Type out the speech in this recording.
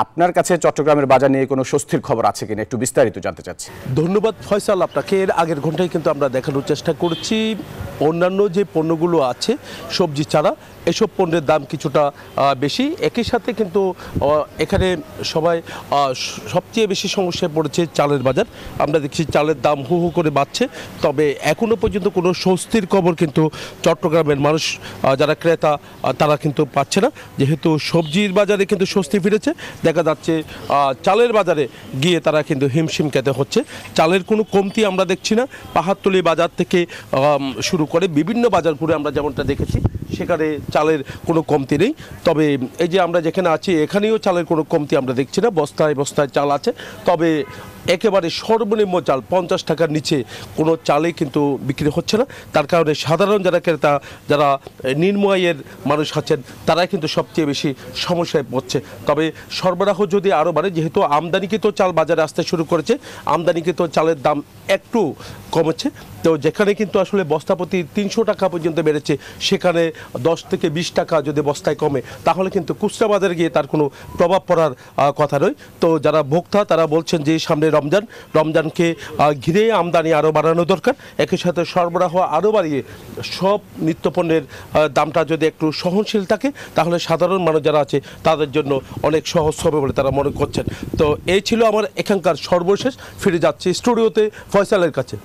আপনার কাছে চট্টগ্রামের বাজার নিয়ে কোনো স্বস্তির খবর আছে কিনা একটু বিস্তারিত জানতে চাচ্ছি। ধন্যবাদ ফয়সাল আপনাকে। এর আগের ঘন্টায় কিন্তু আমরা দেখানোর চেষ্টা করছি অন্যান্য যে পণ্যগুলো আছে সবজি ছাড়া এসব পণ্যের দাম কিছুটা বেশি। একই সাথে কিন্তু এখানে সবাই সবচেয়ে বেশি সমস্যায় পড়েছে চালের বাজার। আমরা দেখছি চালের দাম হু হু করে বাড়ছে, তবে এখনও পর্যন্ত কোনো স্বস্তির খবর কিন্তু চট্টগ্রামের মানুষ যারা ক্রেতা তারা কিন্তু পাচ্ছে না, যেহেতু সবজির বাজারে কিন্তু স্বস্তি ফিরেছে। দেখা যাচ্ছে চালের বাজারে গিয়ে তারা কিন্তু হিমশিম খেতে হচ্ছে। চালের কোনো কমতি আমরা দেখছি না। পাহাড়তলি বাজার থেকে শুরু করে বিভিন্ন বাজার ঘুরে আমরা যেমনটা দেখেছি সেখানে চালের কোনো কমতি নেই। তবে এই যে আমরা যেখানে আছি এখানেও চালের কোনো কমতি আমরা দেখছি না। বস্তায় বস্তায় চাল আছে, তবে একেবারে সর্বনিম্ন চাল 50 টাকার নিচে কোনো চালই কিন্তু বিক্রি হচ্ছে না। তার কারণে সাধারণ যারা ক্রেতা, যারা নিম্ন আয়ের মানুষ আছেন তারা কিন্তু সবচেয়ে বেশি সমস্যায় পড়ছে। তবে সরবরাহ যদি আরও বাড়ে, যেহেতু আমদানিকৃত চাল বাজারে আসতে শুরু করেছে, আমদানিকৃত চালের দাম একটু কমেছে, তো যেখানে কিন্তু আসলে বস্তাপ্রতি 300 টাকা পর্যন্ত বেড়েছে সেখানে 10 থেকে 20 টাকা যদি বস্তায় কমে তাহলে কিন্তু খুচরা বাজারে গিয়ে তার কোনো প্রভাব পড়ার কথা নয়। তো যারা ভোক্তা তারা বলছেন যে সামনে রমজানকে ঘিরে আমদানি আরও বাড়ানো দরকার। একই সাথে সরবরাহ আরও বাড়িয়ে সব নিত্যপণ্যের দামটা যদি একটু সহনশীল থাকে তাহলে সাধারণ মানুষ যারা আছে তাদের জন্য অনেক সহজ হবে বলে তারা মনে করছেন। তো এই ছিল আমার এখানকার সর্বশেষ। ফিরে যাচ্ছি স্টুডিওতে ফয়সালের কাছে।